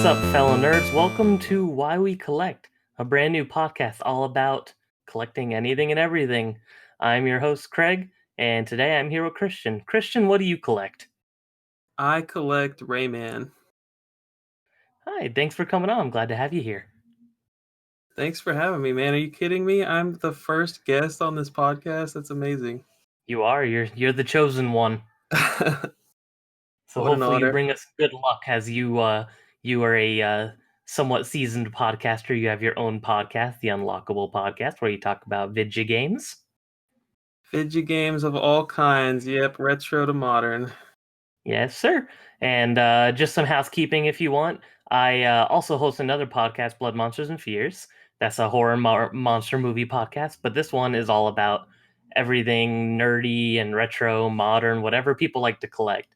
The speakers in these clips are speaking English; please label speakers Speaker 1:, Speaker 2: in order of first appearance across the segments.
Speaker 1: What's up, fellow nerds? Welcome to Why We Collect, a brand new podcast all about collecting anything and everything. I'm your host, Craig, and today I'm here with Christian. Christian, what do you collect?
Speaker 2: I collect Rayman.
Speaker 1: Hi, thanks for coming on. I'm glad to have you here.
Speaker 2: Thanks for having me, man. Are you kidding me? I'm the first guest on this podcast. That's amazing.
Speaker 1: You are. You're the chosen one. So
Speaker 2: What an
Speaker 1: hopefully you
Speaker 2: honor.
Speaker 1: bring us good luck as you are a somewhat seasoned podcaster. You have your own podcast, the Unlockable Podcast, where you talk about video games.
Speaker 2: Video games of all kinds. Yep, retro to modern.
Speaker 1: Yes, sir. And just some housekeeping if you want. I also host another podcast, Blood Monsters and Fears. That's a horror monster movie podcast, but this one is all about everything nerdy and retro, modern, whatever people like to collect.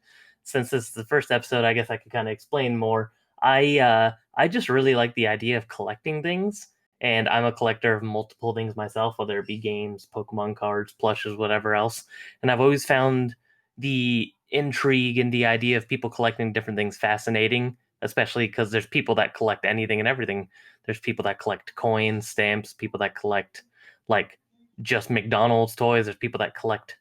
Speaker 1: Since this is the first episode, I guess I could kind of explain more. I just really like the idea of collecting things, and I'm a collector of multiple things myself, whether it be games, Pokemon cards, plushes, whatever else. And I've always found the intrigue and the idea of people collecting different things fascinating, especially because there's people that collect anything and everything. There's people that collect coins, stamps, people that collect like just McDonald's toys. There's people that collect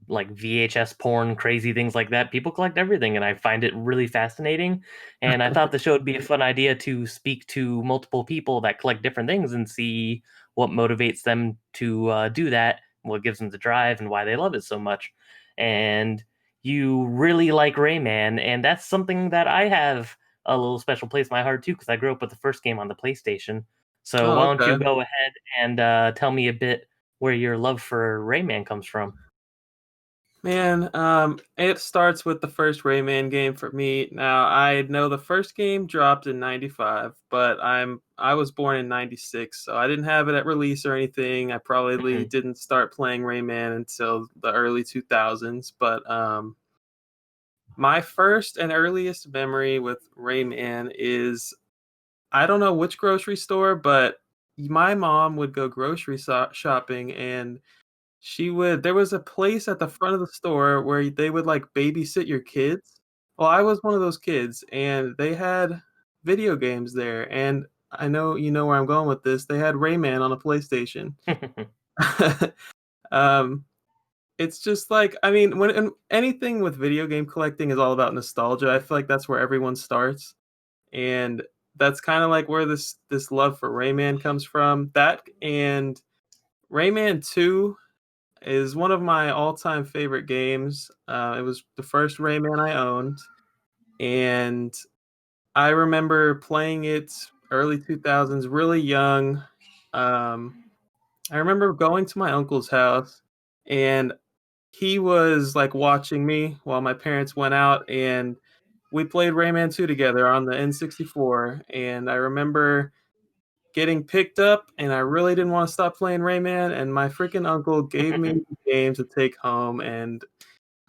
Speaker 1: like VHS porn, crazy things like that. People collect everything, and I find it really fascinating. And I thought the show would be a fun idea to speak to multiple people that collect different things and see what motivates them to do that, what gives them the drive, and why they love it so much. And you really like Rayman, and that's something that I have a little special place in my heart too, because I grew up with the first game on the PlayStation. So
Speaker 2: Oh,
Speaker 1: why don't you
Speaker 2: okay.
Speaker 1: go ahead and tell me a bit where your love for Rayman comes from?
Speaker 2: Man, it starts with the first Rayman game for me. Now, I know the first game dropped in 95, but I was born in 96, so I didn't have it at release or anything. I probably didn't start playing Rayman until the early 2000s, but my first and earliest memory with Rayman is I don't know which grocery store, but my mom would go grocery shopping and there was a place at the front of the store where they would like babysit your kids. Well, I was one of those kids and they had video games there. And I know you know where I'm going with this. They had Rayman on a PlayStation. um, it's just like I mean, when anything with video game collecting is all about nostalgia. I feel like that's where everyone starts, and that's kind of like where this love for Rayman comes from. That and Rayman 2 is one of my all-time favorite games. It was the first Rayman I owned, and I remember playing it early 2000s, really young. Um, I remember going to my uncle's house, and he was like watching me while my parents went out, and we played Rayman 2 together on the N64. And I remember getting picked up, and I really didn't want to stop playing Rayman. And my freaking uncle gave me the game to take home, and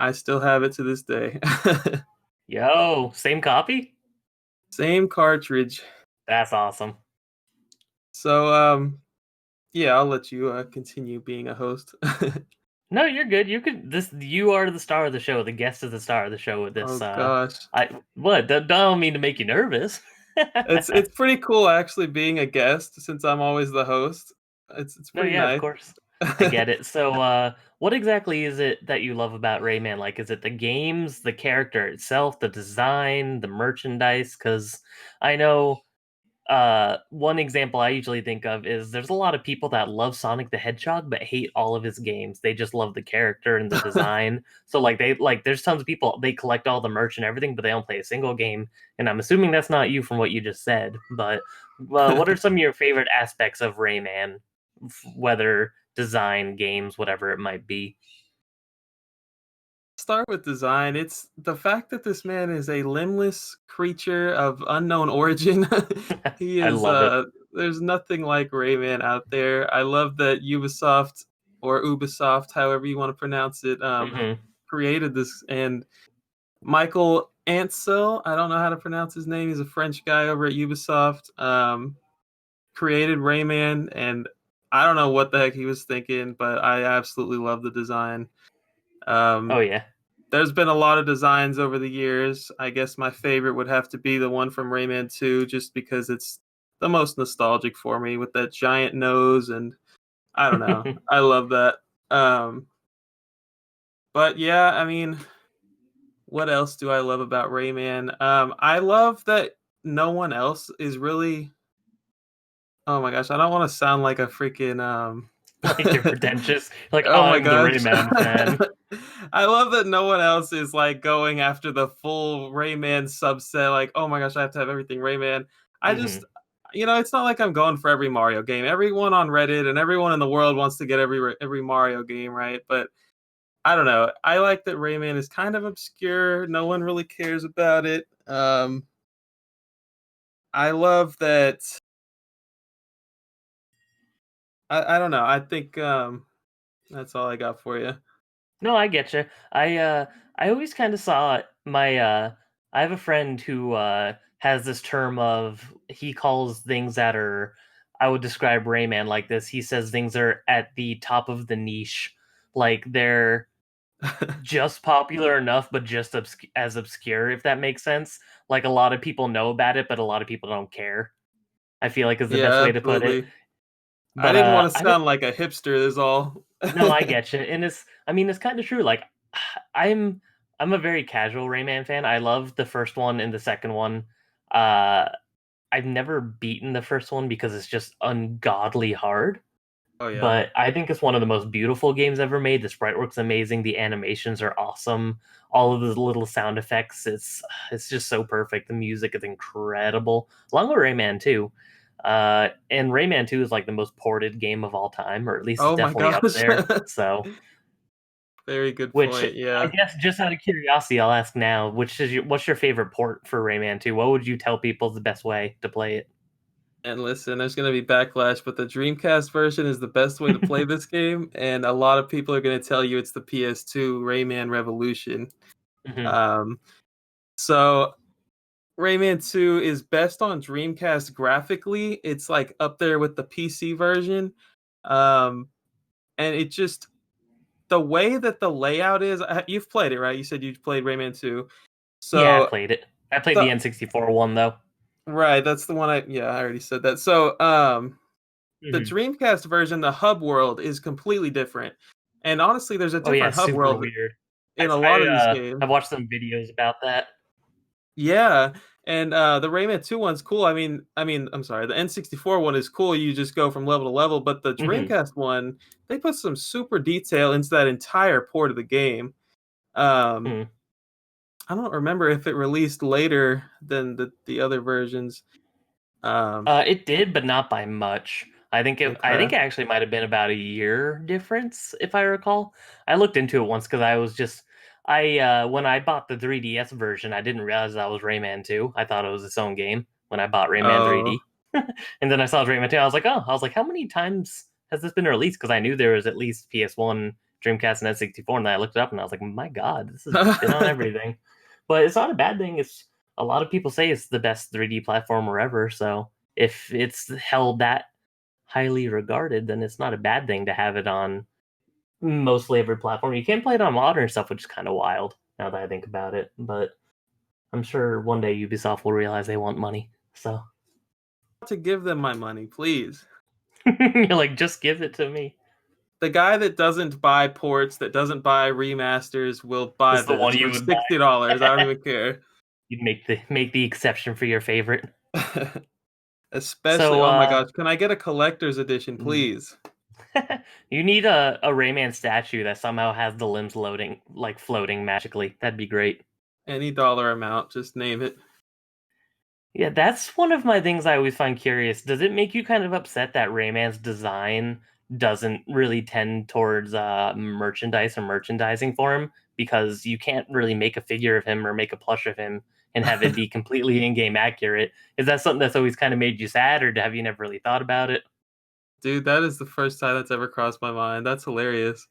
Speaker 2: I still have it to this day.
Speaker 1: Yo, same copy?
Speaker 2: Same cartridge.
Speaker 1: That's awesome.
Speaker 2: So, yeah, I'll let you continue being a host.
Speaker 1: No, you're good. You are the star of the show. The guest is the star of the show with this.
Speaker 2: Oh gosh,
Speaker 1: That don't mean to make you nervous.
Speaker 2: it's pretty cool actually being a guest since I'm always the host. It's
Speaker 1: No,
Speaker 2: pretty
Speaker 1: yeah, of
Speaker 2: nice.
Speaker 1: course. I get it. So, what exactly is it that you love about Rayman? Like, is it the games, the character itself, the design, the merchandise? Because I know one example I usually think of is there's a lot of people that love Sonic the Hedgehog but hate all of his games. They just love the character and the design. So there's tons of people, they collect all the merch and everything, but they don't play a single game. And I'm assuming that's not you from what you just said. But what are some of your favorite aspects of Rayman, whether design, games, whatever it might be?
Speaker 2: Start with design. It's the fact that this man is a limbless creature of unknown origin. He
Speaker 1: I
Speaker 2: is
Speaker 1: love it.
Speaker 2: there's nothing like Rayman out there. I love that Ubisoft or Ubisoft, however you want to pronounce it,
Speaker 1: Hmm.
Speaker 2: created this. And Michael Ansel, I don't know how to pronounce his name. He's a French guy over at Ubisoft. Created Rayman, and I don't know what the heck he was thinking, but I absolutely love the design.
Speaker 1: Oh
Speaker 2: Um,
Speaker 1: yeah.
Speaker 2: there's been a lot of designs over the years. I guess my favorite would have to be the one from Rayman 2, just because it's the most nostalgic for me with that giant nose, and I don't know. I love that. Um, but yeah, I mean, what else do I love about Rayman? I love that no one else is really. Oh my gosh, I don't want to sound like a freaking
Speaker 1: Like you're pretentious. Like
Speaker 2: Oh my
Speaker 1: I'm the
Speaker 2: gosh.
Speaker 1: Rayman fan.
Speaker 2: I love that no one else is like going after the full Rayman subset. Like, oh my gosh, I have to have everything Rayman. I just,
Speaker 1: Hmm.
Speaker 2: it's not like I'm going for every Mario game. Everyone on Reddit and everyone in the world wants to get every Mario game, right? But I don't know. I like that Rayman is kind of obscure. No one really cares about it. I love that. I don't know. I think that's all I got for you.
Speaker 1: No, I get you. I always kind of saw my I have a friend who has this term of he calls things that are I would describe Rayman like this. He says things are at the top of the niche, like they're just popular enough, but just as obscure, if that makes sense. Like a lot of people know about it, but a lot of people don't care. I feel like is the best
Speaker 2: Yeah,
Speaker 1: way to put it.
Speaker 2: absolutely. I
Speaker 1: But
Speaker 2: didn't want to
Speaker 1: I don't.
Speaker 2: sound like a hipster, is all.
Speaker 1: No, I get you, and I mean, it's kind of true. Like, I'm, I'm a very casual Rayman fan. I love the first one and the second one. Uh, I've never beaten the first one because it's just ungodly hard.
Speaker 2: Oh yeah.
Speaker 1: But I think it's one of the most beautiful games ever made. The sprite work's amazing. The animations are awesome. All of the little sound effects, it's just so perfect. The music is incredible. Along with Rayman 2. And Rayman 2 is like the most ported game of all time, or at least it's
Speaker 2: Oh my
Speaker 1: definitely up
Speaker 2: gosh.
Speaker 1: there. So,
Speaker 2: Very good
Speaker 1: which
Speaker 2: point.
Speaker 1: I
Speaker 2: Yeah.
Speaker 1: guess just out of curiosity, I'll ask now, what's your favorite port for Rayman 2? What would you tell people is the best way to play
Speaker 2: And listen, there's going to be backlash, but the Dreamcast version is the best way to play
Speaker 1: it?
Speaker 2: this game, and a lot of people are going to tell you it's the PS2 Rayman Revolution.
Speaker 1: Hmm.
Speaker 2: Um, so Rayman 2 is best on Dreamcast graphically. It's like up there with the PC version. Um, and it just the way that the layout is, you've played it, right? You said you played Rayman 2.
Speaker 1: Yeah, I
Speaker 2: So
Speaker 1: played it. I played the
Speaker 2: the
Speaker 1: N64 one though.
Speaker 2: right, that's the one I already said that. So the
Speaker 1: Hmm.
Speaker 2: Dreamcast version, the hub world is completely different. And honestly, there's a
Speaker 1: Oh yeah,
Speaker 2: different hub
Speaker 1: super
Speaker 2: world
Speaker 1: weird.
Speaker 2: in a lot of these
Speaker 1: I've
Speaker 2: games.
Speaker 1: watched some videos about that.
Speaker 2: Yeah, and the Rayman 2 one's cool. I'm sorry, the N64 one is cool. You just go from level to level, but the
Speaker 1: Hmm.
Speaker 2: Dreamcast one, they put some super detail into that entire port of the game. Um,
Speaker 1: Hmm.
Speaker 2: I don't remember if it released later than the other versions. Um,
Speaker 1: It did, but not by much. I
Speaker 2: okay.
Speaker 1: think it actually might have been about a year difference, if I recall. I looked into it once because I was just I when I bought the 3DS version, I didn't realize that was Rayman 2. I thought it was its own game when I bought Rayman
Speaker 2: Oh,
Speaker 1: 3D. And then I saw Rayman 2. I was like, how many times has this been released? Because I knew there was at least PS1, Dreamcast, and N64, and then I looked it up and I was like, my God, this has been on everything. But it's not a bad thing. It's a lot of people say it's the best 3D platformer ever, so if it's held that highly regarded, then it's not a bad thing to have it on mostly every platform. You can play it on modern stuff, which is kind of wild now that I think about it. But I'm sure one day Ubisoft will realize they want money. So
Speaker 2: to give them my money, please.
Speaker 1: you're like, just give it to me.
Speaker 2: The guy that doesn't buy ports, that doesn't buy remasters, will buy
Speaker 1: This is the
Speaker 2: this
Speaker 1: one
Speaker 2: for
Speaker 1: you would buy.
Speaker 2: $60. I don't even care.
Speaker 1: You'd make the exception for your favorite.
Speaker 2: Especially,
Speaker 1: So
Speaker 2: oh my gosh, can I get a collector's edition,
Speaker 1: mm.
Speaker 2: please?
Speaker 1: You need a Rayman statue that somehow has the limbs loading like floating magically. That'd be great.
Speaker 2: Any dollar amount, just name it.
Speaker 1: Yeah, that's one of my things I always find curious. Does it make you kind of upset that Rayman's design doesn't really tend towards merchandise or merchandising for him? Because you can't really make a figure of him or make a plush of him and have it be completely in-game accurate. Is that something that's always kind of made you sad, or have you never really thought about it?
Speaker 2: Dude, that is the first time that's ever crossed my mind. That's hilarious.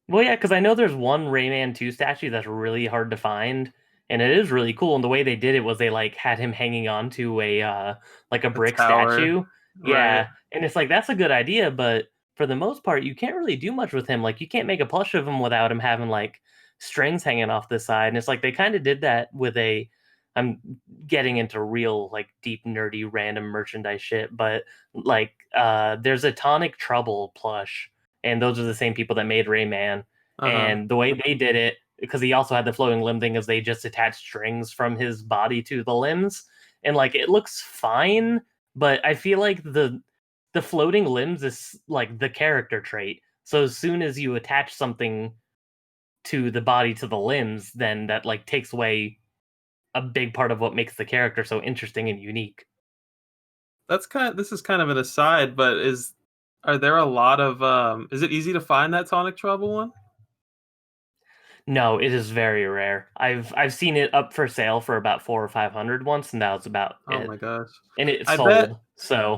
Speaker 1: Well, yeah, because I know there's one Rayman 2 statue that's really hard to find, and it is really cool. And the way they did it was they like had him hanging on to a like a
Speaker 2: A
Speaker 1: brick
Speaker 2: tower,
Speaker 1: statue.
Speaker 2: right?
Speaker 1: Yeah, and it's like that's a good idea, but for the most part, you can't really do much with him. Like you can't make a plush of him without him having like strings hanging off the side, and it's like they kind of did that with a. I'm getting into real like deep nerdy random merchandise shit, but like there's a Tonic Trouble plush, and those are the same people that made Rayman,
Speaker 2: Uh-huh.
Speaker 1: and the way they did it, because he also had the floating limb thing, is they just attached strings from his body to the limbs, and like it looks fine, but I feel like the floating limbs is like the character trait. So as soon as you attach something to the body to the limbs, then that like takes away a big part of what makes the character so interesting and unique.
Speaker 2: This is kind of an aside, but is are there a lot of is it easy to find that Tonic Trouble one?
Speaker 1: No, it is very rare. I've seen it up for sale for about 400 or 500 once, and that was about
Speaker 2: Oh
Speaker 1: it.
Speaker 2: my gosh.
Speaker 1: And it
Speaker 2: I bet
Speaker 1: sold. So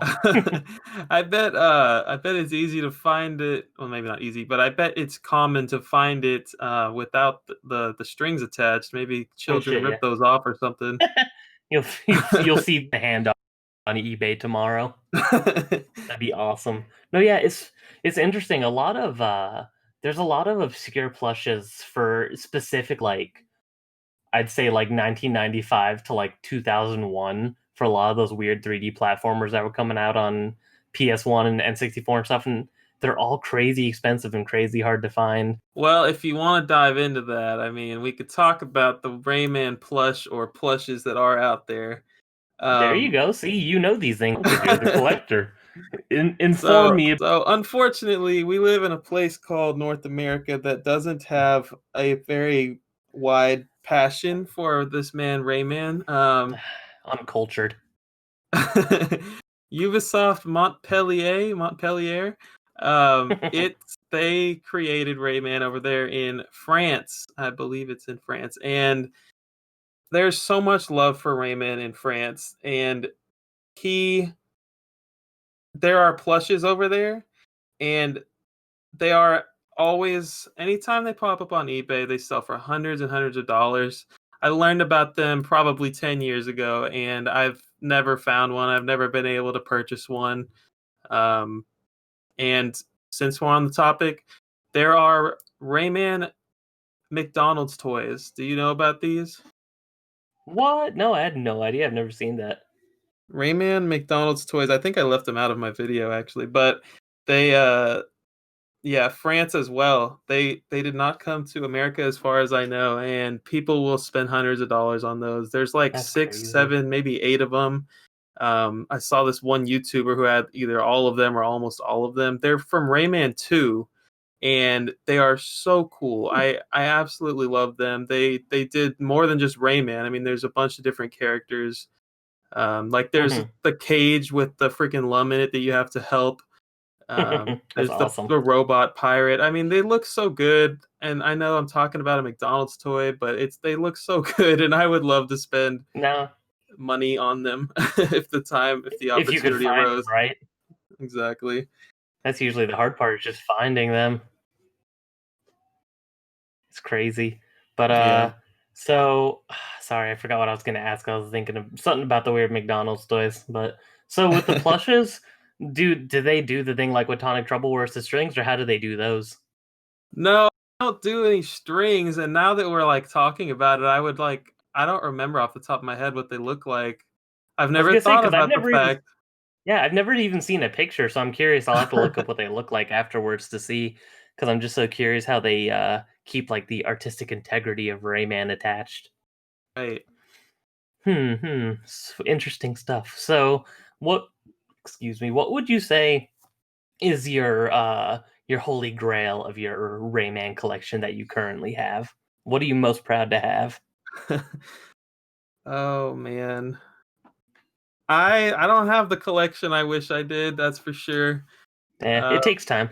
Speaker 2: I bet it's easy to find it. Well, maybe not easy, but I bet it's common to find it without the strings attached. Maybe
Speaker 1: oh
Speaker 2: children
Speaker 1: shit,
Speaker 2: rip
Speaker 1: yeah.
Speaker 2: those off or something.
Speaker 1: You'll see the hand on eBay tomorrow. That'd be awesome. No, yeah, it's interesting. A lot of there's a lot of obscure plushes for specific like I'd say like 1995 to like 2001 for a lot of those weird 3D platformers that were coming out on PS1 and N64 and stuff, and they're all crazy expensive and crazy hard to find.
Speaker 2: Well, if you want to dive into that, I mean, we could talk about the Rayman plush or plushes that are out there.
Speaker 1: There you
Speaker 2: Um,
Speaker 1: go. See, you know these things because you're the collector. Inform
Speaker 2: so,
Speaker 1: me.
Speaker 2: so unfortunately, we live in a place called North America that doesn't have a very wide passion for this man Rayman.
Speaker 1: Uncultured.
Speaker 2: Ubisoft Montpellier. They created Rayman over there in France. I believe it's in France, and there's so much love for Rayman in France, and he there are plushes over there, and they are always anytime they pop up on eBay, they sell for hundreds and hundreds of dollars. I learned about them probably 10 years ago, and I've never found one. I've never been able to purchase one. Um, and since we're on the topic, there are Rayman McDonald's toys. Do you know about these?
Speaker 1: What? No, I had no idea. I've never seen that.
Speaker 2: Rayman McDonald's toys. I think I left them out of my video actually, but they yeah, France as well. They did not come to America as far as I know, and people will spend hundreds of dollars on those. There's like
Speaker 1: That's
Speaker 2: six,
Speaker 1: crazy.
Speaker 2: seven, maybe eight of them. I saw this one YouTuber who had either all of them or almost all of them. They're from Rayman 2, and they are so cool. I absolutely love them. They did more than just Rayman. I mean, there's a bunch of different characters. Like there's
Speaker 1: Mhm.
Speaker 2: the cage with the freaking lum in it that you have to help.
Speaker 1: That's
Speaker 2: There's
Speaker 1: awesome.
Speaker 2: the robot pirate. I mean, they look so good, and I know I'm talking about a McDonald's toy, but they look so good, and I would love to spend
Speaker 1: Now,
Speaker 2: money on them if the
Speaker 1: if you could
Speaker 2: opportunity
Speaker 1: find them,
Speaker 2: arose.
Speaker 1: right?
Speaker 2: Exactly.
Speaker 1: That's usually the hard part is just finding them. It's crazy. But
Speaker 2: Yeah.
Speaker 1: so sorry, I forgot what I was gonna ask. I was thinking of something about the weird McDonald's toys. But so with the plushes, do they do the thing like with Tonic Trouble where it's the strings, or how do they do those?
Speaker 2: No, I don't do any strings, and now that we're like talking about it, I don't remember off the top of my head what they look like. I've
Speaker 1: I was
Speaker 2: never
Speaker 1: gonna say
Speaker 2: thought
Speaker 1: because I've
Speaker 2: about the
Speaker 1: never even
Speaker 2: fact.
Speaker 1: yeah, I've never even seen a picture, so I'm curious. I'll have to look up what they look like afterwards to see, because I'm just so curious how they keep like the artistic integrity of Rayman attached.
Speaker 2: Right.
Speaker 1: Interesting stuff. So, what? Excuse me. What would you say is your holy grail of your Rayman collection that you currently have? What are you most proud to have?
Speaker 2: Oh man. I don't have the collection I wish I did, that's for sure. Uh,
Speaker 1: It takes time.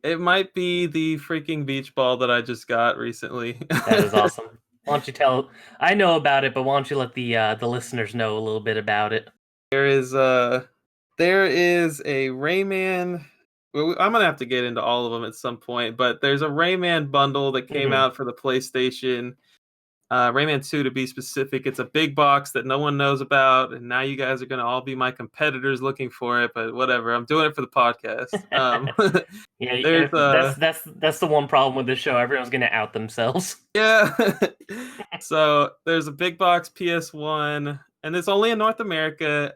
Speaker 2: it might be the freaking beach ball that I just got recently.
Speaker 1: That is awesome. Why don't you tell? I know about it, but why don't you let the listeners know a little bit about it?
Speaker 2: There is there is a Rayman. Well, I'm gonna have to get into all of them at some point, but there's a Rayman bundle that came
Speaker 1: Hmm.
Speaker 2: out for the PlayStation, Rayman 2 to be specific. It's a big box that no one knows about, and now you guys are going to all be my competitors looking for it. But whatever, I'm doing it for the podcast.
Speaker 1: Yeah,
Speaker 2: There's
Speaker 1: that's the one problem with this show. Everyone's gonna out themselves.
Speaker 2: yeah. So there's a big box PS1, and it's only in North America.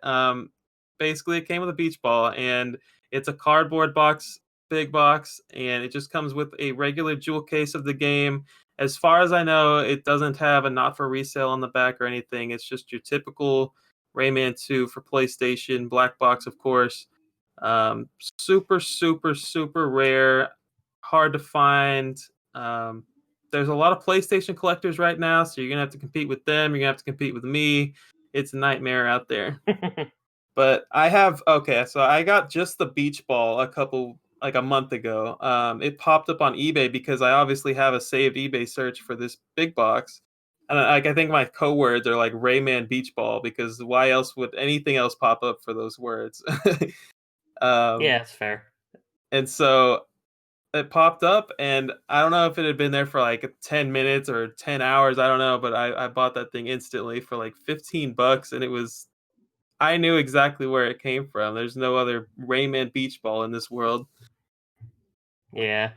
Speaker 2: Basically, it came with a beach ball, and it's a cardboard box, big box, and it just comes with a regular jewel case of the game. As far as I know, it doesn't have a not for resale on the back or anything. It's just your typical Rayman 2 for PlayStation, black box, of course. Super, super, super rare, hard to find. Um, there's a lot of PlayStation collectors right now, so you're gonna have to compete with them. You're gonna have to compete with me. It's a nightmare out there. But I have okay, so I got just the beach ball like a month ago. It popped up on eBay because I obviously have a saved eBay search for this big box. And like I think my code words are like Rayman Beach Ball because why else would anything else pop up for those words? um,
Speaker 1: Yeah, it's fair.
Speaker 2: and so it popped up, and I don't know if it had been there for like 10 minutes or 10 hours. I don't know, but I bought that thing instantly for like $15, and I knew exactly where it came from. There's no other Rayman Beach Ball in this world.
Speaker 1: Yeah,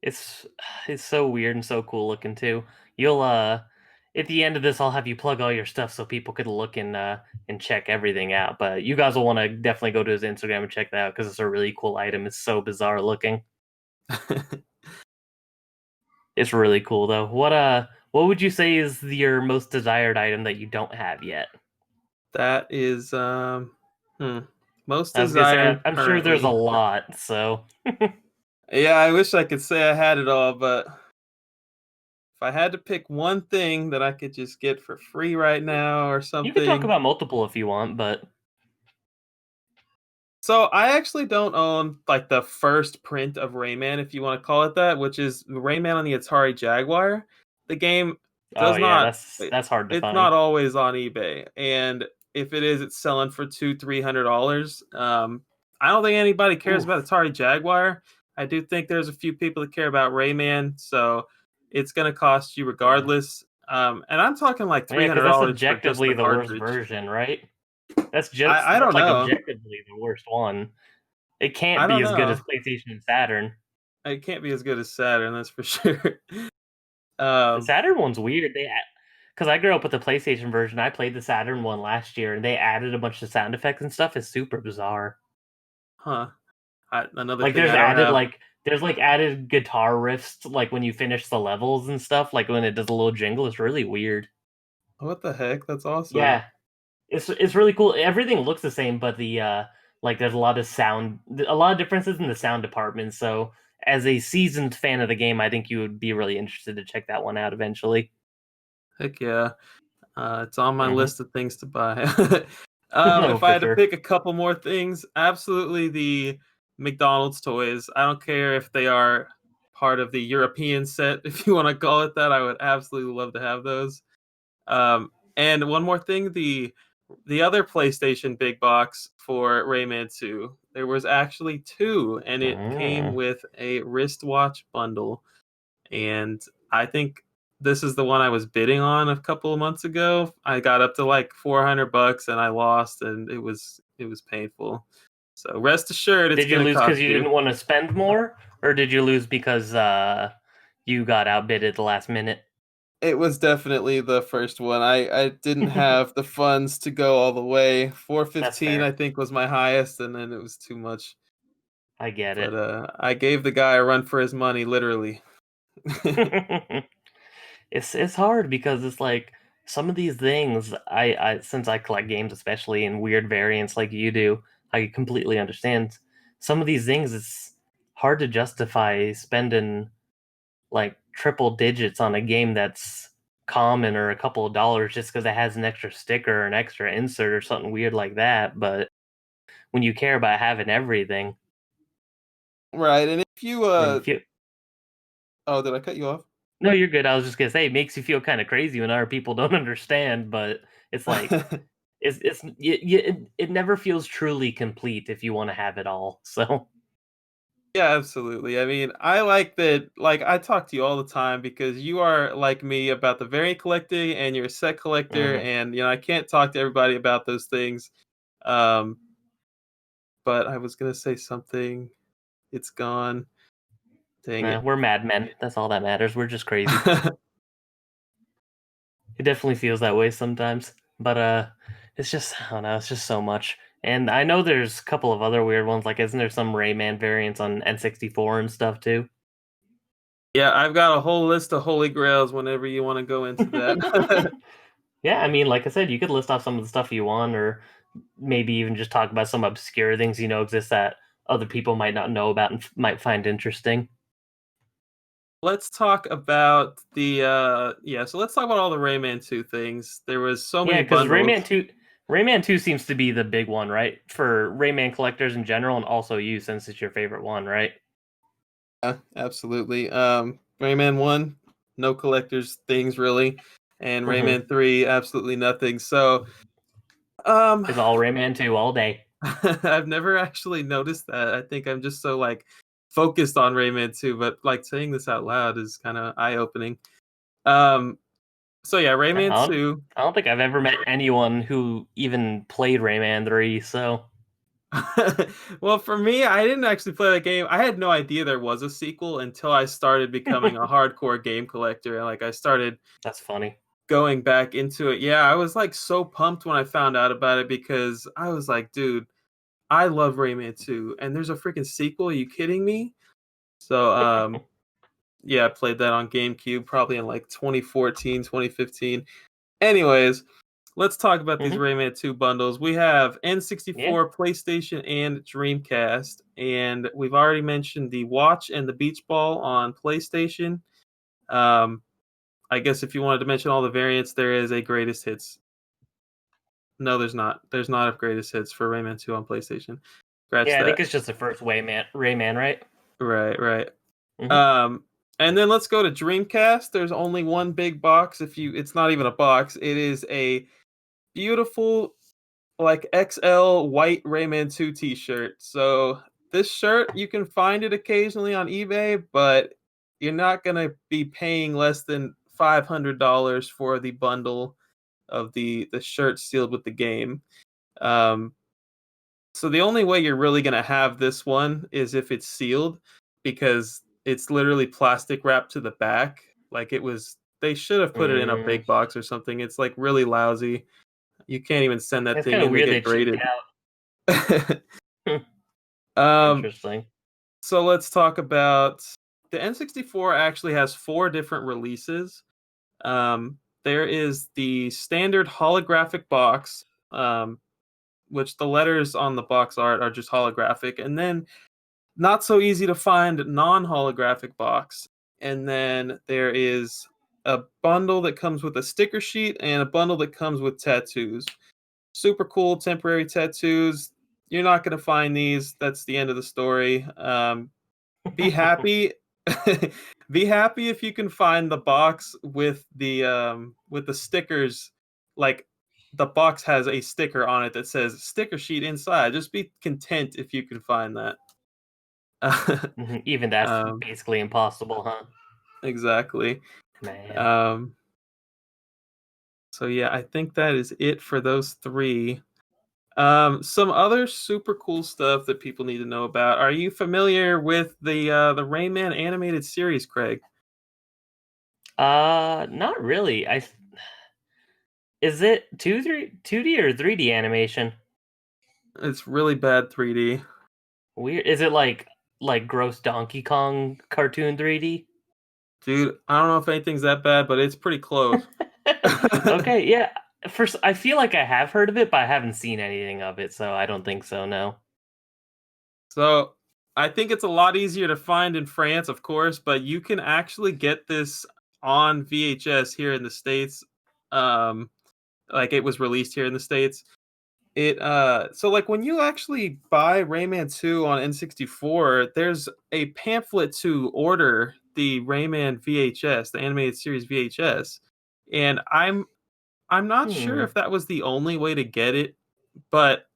Speaker 1: it's it's so weird and so cool looking too. You'll at the end of this, I'll have you plug all your stuff so people could look and check everything out. But you guys will want to definitely go to his Instagram and check that out because it's a really cool item. It's so bizarre looking. It's really cool though. What would you say is your most desired item that you don't have yet?
Speaker 2: That is hmm, most
Speaker 1: I was gonna say
Speaker 2: desired
Speaker 1: I'm sure there's a
Speaker 2: currently.
Speaker 1: lot. So
Speaker 2: Yeah, I wish I could say I had it all, but if I had to pick one thing that I could just get for free right now or
Speaker 1: you could talk
Speaker 2: something.
Speaker 1: about multiple if you want, but
Speaker 2: So I actually don't own like the first print of Rayman, if you want to call it that, which is Rayman on the Atari Jaguar. The game
Speaker 1: oh
Speaker 2: does
Speaker 1: yeah,
Speaker 2: not
Speaker 1: that's hard to
Speaker 2: it's
Speaker 1: find.
Speaker 2: not always on eBay. And if it is, it's selling for $200-300. I don't think anybody cares about
Speaker 1: Oof.
Speaker 2: Atari Jaguar. I do think there's a few people that care about Rayman, so it's gonna cost you
Speaker 1: Yeah.
Speaker 2: regardless. And I'm talking like three
Speaker 1: Yeah, because
Speaker 2: hundred
Speaker 1: that's
Speaker 2: dollars for just the
Speaker 1: objectively the worst
Speaker 2: cartridge.
Speaker 1: version, right?
Speaker 2: I
Speaker 1: That's
Speaker 2: don't
Speaker 1: like
Speaker 2: know.
Speaker 1: objectively the worst one. It
Speaker 2: I
Speaker 1: can't be
Speaker 2: don't
Speaker 1: as good
Speaker 2: know.
Speaker 1: as PlayStation and Saturn.
Speaker 2: It can't be as good as Saturn, that's for sure.
Speaker 1: The
Speaker 2: um,
Speaker 1: Saturn one's weird. Because I grew up with the PlayStation version. I played the Saturn one last year, and they added a bunch of sound effects and stuff. It's super bizarre.
Speaker 2: huh. Another
Speaker 1: Like
Speaker 2: thing I don't have.
Speaker 1: there's like added guitar riffs like when you finish the levels and stuff. Like when it does a little jingle. It's really weird.
Speaker 2: What the heck? That's awesome.
Speaker 1: Yeah, it's really cool. Everything looks the same, but like there's a lot of differences in the sound department. So as a seasoned fan of the game, I think you would be really interested to check that one out eventually.
Speaker 2: Heck yeah. It's on my
Speaker 1: Hmm.
Speaker 2: list of things to buy.
Speaker 1: No,
Speaker 2: If I
Speaker 1: for
Speaker 2: had to
Speaker 1: sure.
Speaker 2: pick a couple more things, absolutely the McDonald's toys. I don't care if they are part of the European set, if you want to call it that. I would absolutely love to have those. And one more thing, the other PlayStation big box for Rayman 2. There was actually two, and it came
Speaker 1: Mm.
Speaker 2: with a wristwatch bundle. And I think this is the one I was bidding on a couple of months ago. I got up to like $400 and I lost, and it was painful. So rest assured, it's
Speaker 1: Did you
Speaker 2: gonna
Speaker 1: lose because
Speaker 2: cost
Speaker 1: you
Speaker 2: you.
Speaker 1: didn't want to spend more, or did you lose because you got outbid at the last minute?
Speaker 2: It was definitely the first one. I didn't have the funds to go all the way.
Speaker 1: That's
Speaker 2: 415
Speaker 1: fair.
Speaker 2: I think was my highest, and then it was too much.
Speaker 1: I get
Speaker 2: But
Speaker 1: it.
Speaker 2: I gave the guy a run for his money, literally.
Speaker 1: It's hard because it's like some of these things I since I collect games especially in weird variants like you do, I completely understand. Some of these things it's hard to justify spending like triple digits on a game that's common or a couple of dollars just because it has an extra sticker or an extra insert or something weird like that. But when you care about having everything,
Speaker 2: Right, and if you
Speaker 1: then you feel
Speaker 2: oh, did I cut you off?
Speaker 1: no, you're good. I was just gonna say it makes you feel kind of crazy when other people don't understand, but it's like it never feels truly complete if you want to have it all. So
Speaker 2: Yeah, absolutely. I mean, I like that. Like, I talk to you all the time because you are like me about the variant collecting, and you're a set collector,
Speaker 1: Hmm.
Speaker 2: and I can't talk to everybody about those things. Um, but I was gonna say something. It's gone. Dang
Speaker 1: Nah,
Speaker 2: it.
Speaker 1: we're madmen. That's all that matters. We're just crazy. It definitely feels that way sometimes. But it's just I don't know, it's just so much. And I know there's a couple of other weird ones, like isn't there some Rayman variants on N64 and stuff too?
Speaker 2: Yeah, I've got a whole list of holy grails whenever you want to go into that.
Speaker 1: Yeah, I mean, like I said, you could list off some of the stuff you want, or maybe even just talk about some obscure things you know exist that other people might not know about and might find interesting.
Speaker 2: Let's talk about the yeah, so let's talk about all the Rayman 2 things. There was so
Speaker 1: Yeah,
Speaker 2: many
Speaker 1: because
Speaker 2: bundles.
Speaker 1: Rayman 2 seems to be the big one, right? For Rayman collectors in general, and also you, since it's your favorite one, right?
Speaker 2: Yeah, absolutely. Rayman 1, no collector's things really, and
Speaker 1: Hmm.
Speaker 2: Rayman 3, absolutely nothing. So, um,
Speaker 1: It's all Rayman 2 all day.
Speaker 2: I've never actually noticed that. I think I'm just so like focused on Rayman 2, but like saying this out loud is kind of eye-opening. Um, so yeah,
Speaker 1: Yeah,
Speaker 2: Rayman 2.
Speaker 1: I don't think I've ever met anyone who even played Rayman 3, so
Speaker 2: Well, for me, I didn't actually play that game. I had no idea there was a sequel until I started becoming a hardcore game collector, and like I started
Speaker 1: that's funny.
Speaker 2: going back into it. Yeah, I was like so pumped when I found out about it because I was like, dude, I love Rayman 2 and there's a freaking sequel. Are you kidding me? So yeah, I played that on GameCube probably in like 2014, 2015. Anyways, let's talk about these
Speaker 1: Hmm.
Speaker 2: Rayman 2 bundles. We have
Speaker 1: Yeah.
Speaker 2: N64, PlayStation, and Dreamcast. And we've already mentioned the Watch and the Beach Ball on PlayStation. Um, I guess if you wanted to mention all the variants, there is a greatest hits. No, there's not. There's not a greatest hits for Rayman 2 on PlayStation. Scratch
Speaker 1: Yeah, I think
Speaker 2: that.
Speaker 1: it's just the first Rayman, right?
Speaker 2: Right, right.
Speaker 1: Hmm.
Speaker 2: Um, and then let's go to Dreamcast. There's only one big box. It's not even a box. It is a beautiful like XL white Rayman 2 t-shirt. So this shirt you can find it occasionally on eBay, but you're not going to be paying less than $500 for the bundle of the shirt sealed with the game. Um, so the only way you're really going to have this one is if it's sealed because it's literally plastic wrapped to the back. Like it was they should have put it in a
Speaker 1: Mm.
Speaker 2: big box or something. It's like really lousy. You can't even send that
Speaker 1: It's
Speaker 2: thing
Speaker 1: kind of
Speaker 2: in to
Speaker 1: weird
Speaker 2: get
Speaker 1: they cheaped
Speaker 2: graded.
Speaker 1: out.
Speaker 2: um,
Speaker 1: Interesting.
Speaker 2: so let's talk about the N64 actually has four different releases. There is the standard holographic box, which the letters on the box art are just holographic, and then not so easy to find non-holographic box. And then there is a bundle that comes with a sticker sheet and a bundle that comes with tattoos. Super cool temporary tattoos. You're not going to find these. That's the end of the story. Be happy. Be happy if you can find the box with the stickers. Like the box has a sticker on it that says sticker sheet inside. Just be content if you can find that.
Speaker 1: Mhm. Even that's
Speaker 2: um,
Speaker 1: basically impossible, huh?
Speaker 2: exactly.
Speaker 1: Man.
Speaker 2: Um, so yeah, I think that is it for those three. Some other super cool stuff that people need to know about. Are you familiar with the Rayman animated series, Craig?
Speaker 1: Not really. Is it 2D or 3D animation?
Speaker 2: It's really bad 3D.
Speaker 1: Weird. Is it like gross Donkey Kong cartoon 3D?
Speaker 2: Dude, I don't know if anything's that bad, but it's pretty close.
Speaker 1: Okay, yeah. First, I feel like I have heard of it, but I haven't seen anything of it, so I don't think so. No.
Speaker 2: So I think it's a lot easier to find in France, of course, but you can actually get this on VHS here in the States. Um, like it was released here in the States. It so like when you actually buy Rayman 2 on N64, there's a pamphlet to order the Rayman VHS, the animated series VHS. And I'm not sure
Speaker 1: Hmm.
Speaker 2: if that was the only way to get it, but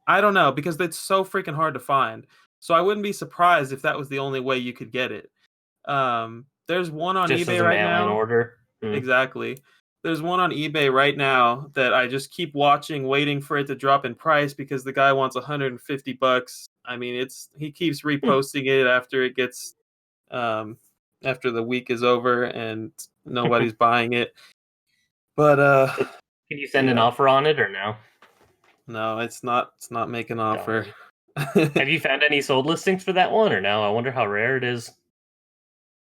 Speaker 2: I don't know because it's so freaking hard to find. So I wouldn't be surprised if that was the only way you could get it. There's one on
Speaker 1: Just as
Speaker 2: eBay
Speaker 1: a
Speaker 2: right
Speaker 1: mail-in
Speaker 2: now.
Speaker 1: order. Hmm.
Speaker 2: Exactly. There's one on eBay right now that I just keep watching, waiting for it to drop in price because the guy wants 150 bucks. I mean, it's he keeps
Speaker 1: Hmm.
Speaker 2: reposting it after it gets um after the week is over and nobody's buying it. But
Speaker 1: Can you send an
Speaker 2: yeah.
Speaker 1: offer on it or no?
Speaker 2: No, it's not making offer.
Speaker 1: Darn. Have you found any sold listings for that one or no? I wonder how rare it is.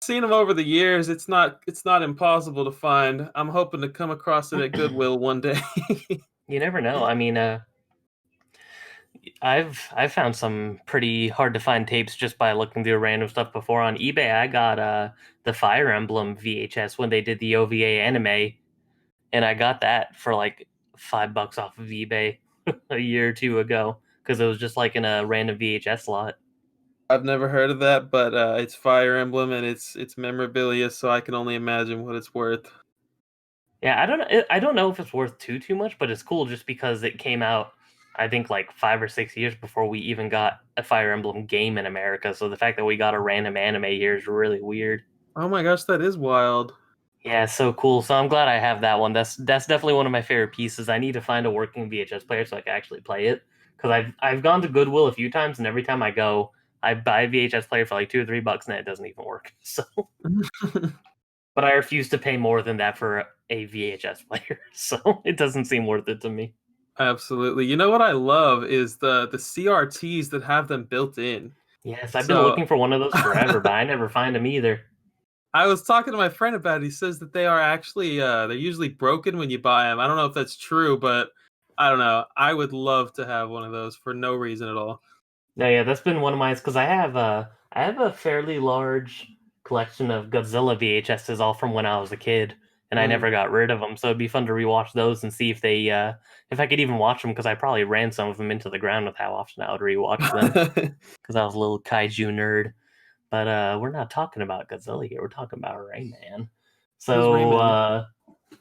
Speaker 2: Seen them over the years. It's not impossible to find. I'm hoping to come across it at Goodwill one day.
Speaker 1: You never know. I mean, I've found some pretty hard to find tapes just by looking through random stuff before on eBay. I got the Fire Emblem VHS when they did the OVA anime, and I got that for like $5 off of eBay a year or two ago because it was just like in a random VHS slot.
Speaker 2: I've never heard of that, but it's Fire Emblem and it's memorabilia, so I can only imagine what it's worth.
Speaker 1: Yeah, I don't know if it's worth too much, but it's cool just because it came out I think like 5 or 6 years before we even got a Fire Emblem game in America. So the fact that we got a random anime here is really weird.
Speaker 2: Oh my gosh, that is wild.
Speaker 1: Yeah, it's so cool. So I'm glad I have that one. That's definitely one of my favorite pieces. I need to find a working VHS player so I can actually play it. Because I've gone to Goodwill a few times, and every time I go, I buy a VHS player for like $2 or $3, and it doesn't even work. So, but I refuse to pay more than that for a VHS player. So it doesn't seem worth it to me.
Speaker 2: Absolutely. You know what I love is the CRTs that have them built in.
Speaker 1: Yes, I've been
Speaker 2: So
Speaker 1: looking for one of those forever, but I never find them either.
Speaker 2: I was talking to my friend about it. He says that they are actually they're usually broken when you buy them. I don't know if that's true, but I don't know. I would love to have one of those for no reason at all.
Speaker 1: No, yeah, that's been one of mine because I have a fairly large collection of Godzilla VHSs all from when I was a kid, and I
Speaker 2: Mm.
Speaker 1: never got rid of them. So it'd be fun to rewatch those and see if I could even watch them because I probably ran some of them into the ground with how often I would rewatch them because I was a little kaiju nerd. But we're not talking about Godzilla here. We're talking about Rayman.
Speaker 2: Who's
Speaker 1: So
Speaker 2: Rayman?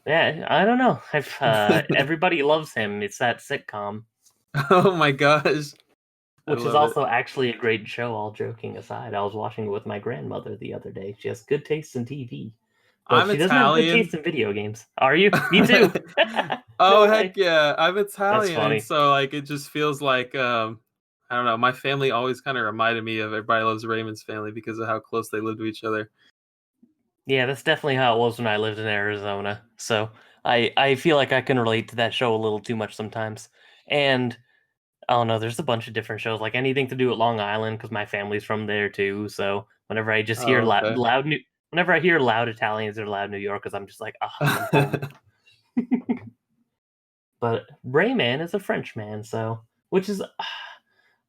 Speaker 1: yeah, I don't know. I've everybody loves him. It's that sitcom.
Speaker 2: Oh my gosh. I
Speaker 1: Which is
Speaker 2: love it.
Speaker 1: also actually a great show, all joking aside. I was watching it with my grandmother the other day. She has good taste in TV, but
Speaker 2: I'm
Speaker 1: she doesn't have good
Speaker 2: Italian.
Speaker 1: taste in video games. Are you? Me too.
Speaker 2: Oh
Speaker 1: No
Speaker 2: heck
Speaker 1: way.
Speaker 2: yeah. I'm
Speaker 1: That's
Speaker 2: Italian and
Speaker 1: funny.
Speaker 2: so like it just feels like I don't know, my family always kind of reminded me of Everybody Loves Raymond's family because of how close they live to each other.
Speaker 1: Yeah, that's definitely how it was when I lived in Arizona. So I feel like I can relate to that show a little too much sometimes. And I don't know, there's a bunch of different shows, like anything to do with Long Island, because my family's from there too. So whenever I just hear
Speaker 2: Oh, okay.
Speaker 1: whenever I hear loud Italians or loud New Yorkers, I'm just like, ah, I'm home. But Rayman is a French man, so which is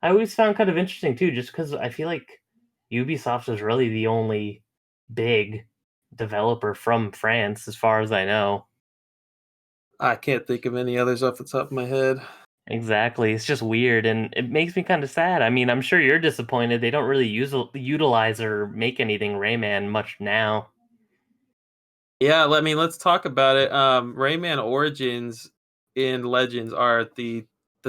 Speaker 1: I always found kind of interesting too, just because I feel like Ubisoft is really the only big developer from France, as far as I know.
Speaker 2: I can't think of any others off the top of my head.
Speaker 1: Exactly, it's just weird, and it makes me kind of sad. I mean, I'm sure you're disappointed they don't really utilize or make anything Rayman much now.
Speaker 2: Yeah, let's talk about it. Rayman Origins and Legends are the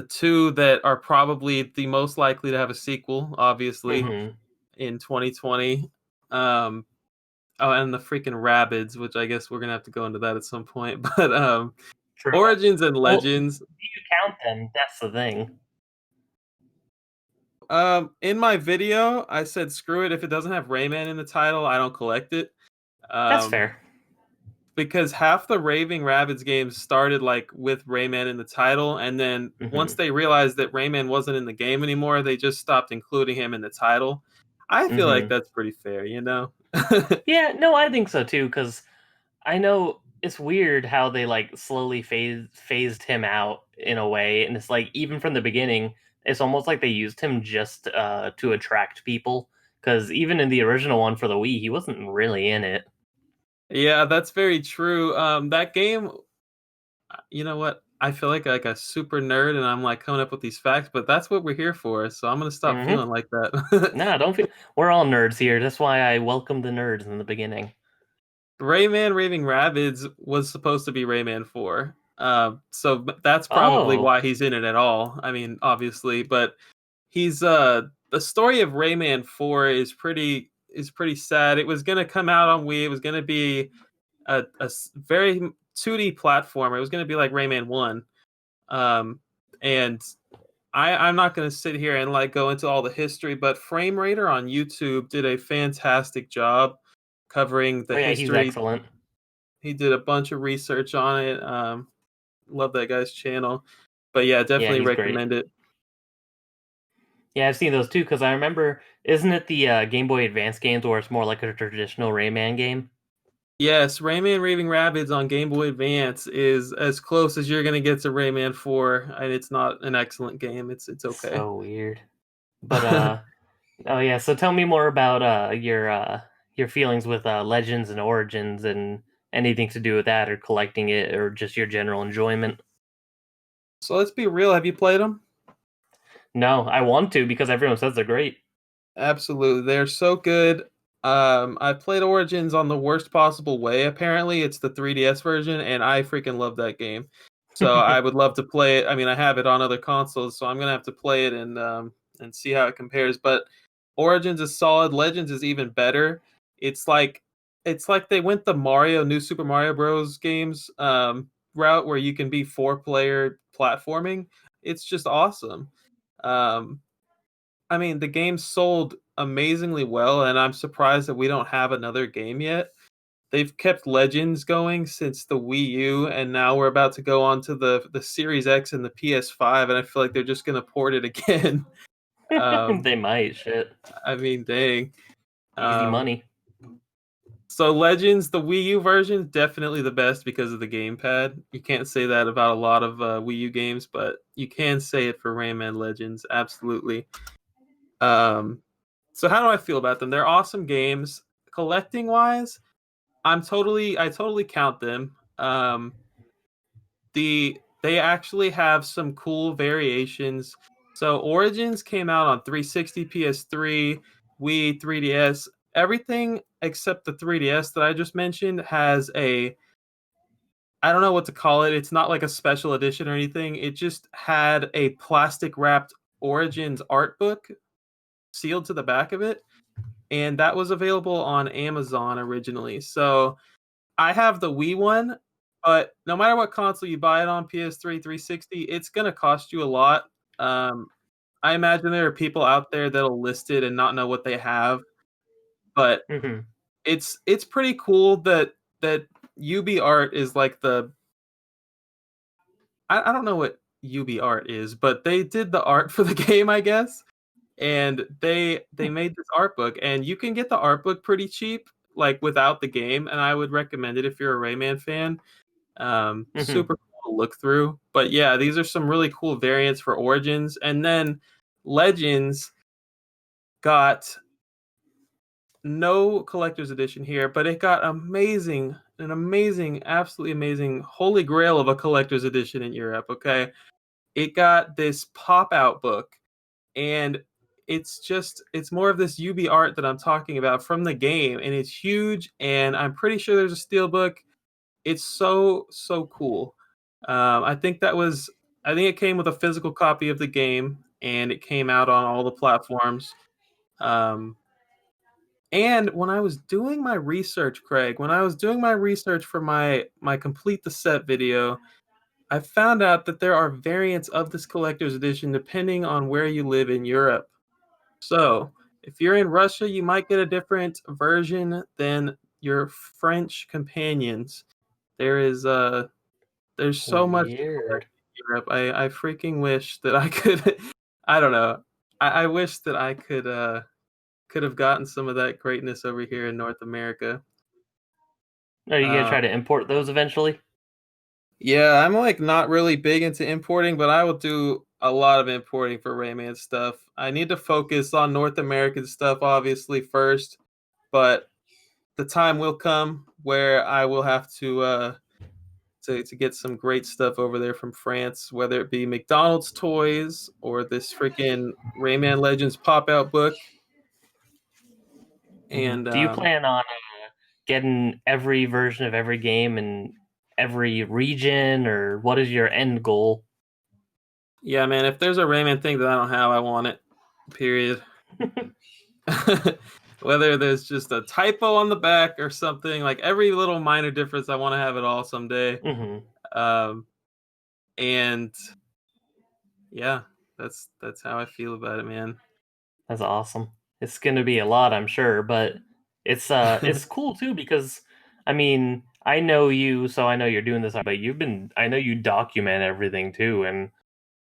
Speaker 2: two that are probably the most likely to have a sequel, obviously,
Speaker 1: Hmm.
Speaker 2: in 2020. Um, oh, and the freaking Rabbids, which I guess we're gonna have to go into that at some point. But
Speaker 1: True.
Speaker 2: Origins and
Speaker 1: Well, do
Speaker 2: Legends.
Speaker 1: you count them? That's the thing.
Speaker 2: In my video, I said screw it. If it doesn't have Rayman in the title, I don't collect it.
Speaker 1: That's
Speaker 2: Um,
Speaker 1: fair.
Speaker 2: because half the Raving Rabbids games started like with Rayman in the title, and then once
Speaker 1: Hmm.
Speaker 2: they realized that Rayman wasn't in the game anymore, they just stopped including him in the title. I feel like
Speaker 1: Hmm.
Speaker 2: that's pretty fair, you know?
Speaker 1: Yeah, no, I think so too, because I know it's weird how they like slowly phased him out in a way, and it's like even from the beginning, it's almost like they used him just to attract people. Because even in the original one for the Wii, he wasn't really in it.
Speaker 2: Yeah, that's very true. That game, you know what? I feel like a super nerd, and I'm like coming up with these facts, but that's what we're here for. So I'm gonna stop
Speaker 1: Hmm.
Speaker 2: feeling like that.
Speaker 1: Nah, don't feel. We're all nerds here. That's why I welcome the nerds in the beginning.
Speaker 2: Rayman Raving Rabbids was supposed to be Rayman 4. That's probably
Speaker 1: Oh,
Speaker 2: why he's in it at all. I mean, obviously, but he's the story of Rayman 4 is pretty sad. It was gonna come out on Wii. It was gonna be very 2D platformer. It was gonna be like Rayman 1. Um, and I'm not gonna sit here and like go into all the history, but Frame Rater on YouTube did a fantastic job covering the
Speaker 1: Oh yeah, he's
Speaker 2: history.
Speaker 1: excellent.
Speaker 2: He did a bunch of research on it. Love that guy's channel. But yeah,
Speaker 1: Yeah,
Speaker 2: definitely
Speaker 1: he's great.
Speaker 2: recommend it.
Speaker 1: Yeah, I've seen those too because I remember, isn't it the Game Boy Advance games where it's more like a traditional Rayman game?
Speaker 2: Yes, Rayman Raving Rabbids on Game Boy Advance is as close as you're gonna get to Rayman 4, and it's not an excellent game. It's okay.
Speaker 1: So weird. But oh yeah, so tell me more about your feelings with Legends and Origins and anything to do with that or collecting it or just your general enjoyment.
Speaker 2: So let's be real. Have you played them?
Speaker 1: No, I want to because everyone says they're great.
Speaker 2: Absolutely, they're so good. I played Origins on the worst possible way. Apparently, it's the 3DS version, and I freaking love that game. So I would love to play it. I mean, I have it on other consoles, so I'm gonna have to play it and see how it compares. But Origins is solid. Legends is even better. It's like it's like they went the Mario New Super Mario Bros. Games route where you can be 4 player platforming. It's just awesome. Um, I mean, the game sold amazingly well, and I'm surprised that we don't have another game yet. They've kept Legends going since the Wii U, and now we're about to go on to the Series X and the PS5, and I feel like they're just going to port it again. um,
Speaker 1: They might, shit.
Speaker 2: I mean, dang.
Speaker 1: Easy
Speaker 2: Um,
Speaker 1: money.
Speaker 2: so Legends, the Wii U version, definitely the best because of the gamepad. You can't say that about a lot of Wii U games, but you can say it for Rayman Legends, absolutely. Um, so how do I feel about them? They're awesome games. Collecting wise, I totally count them. They actually have some cool variations. So Origins came out on 360, PS3, Wii, 3DS. Everything except the 3DS that I just mentioned has a, I don't know what to call it. It's not like a special edition or anything. It just had a plastic wrapped Origins art book sealed to the back of it, and that was available on Amazon originally. So I have the Wii one, but no matter what console you buy it on, PS3, 360, it's gonna cost you a lot. Um, I imagine there are people out there that'll list it and not know what they have, but
Speaker 1: Hmm.
Speaker 2: it's pretty cool that UB Art is like the, I don't know what UB Art is, but they did the art for the game, I guess. And they made this art book, and you can get the art book pretty cheap, like without the game, and I would recommend it if you're a Rayman fan.
Speaker 1: Hmm.
Speaker 2: Super cool to look through. But yeah, these are some really cool variants for Origins. And then Legends got no collector's edition here, but it got an amazing, absolutely amazing holy grail of a collector's edition in Europe. Okay. It got this pop out book, and it's more of this UB art that I'm talking about from the game, and it's huge, and I'm pretty sure there's a steel book. It's so cool. I think I think it came with a physical copy of the game, and it came out on all the platforms. Um, and when I was doing my research, Craig, when I was doing my research for my complete the set video, I found out that there are variants of this collector's edition depending on where you live in Europe. So, if you're in Russia, you might get a different version than your French companions. There is there's so much to collect
Speaker 1: Weird.
Speaker 2: in Europe. I freaking wish that I could. I don't know. I wish that I could have gotten some of that greatness over here in North America.
Speaker 1: Are you gonna
Speaker 2: Uh,
Speaker 1: try to import those eventually?
Speaker 2: yeah, I'm like not really big into importing, but I will do a lot of importing for Rayman stuff. I need to focus on North American stuff, obviously first, but the time will come where I will have to get some great stuff over there from France, whether it be McDonald's toys or this freaking Rayman Legends pop out book. And
Speaker 1: Do you plan on getting every version of every game in every region, or what is your end goal?
Speaker 2: yeah, man, if there's a Rayman thing that I don't have, I want it. Period. Whether there's just a typo on the back or something, like every little minor difference, I want to have it all someday.
Speaker 1: Hmm.
Speaker 2: Um, and yeah, that's how I feel about it, man.
Speaker 1: That's awesome. It's gonna be a lot, I'm sure, but it's cool too because I mean, I know you, so I know you're doing this, but I know you document everything too, and I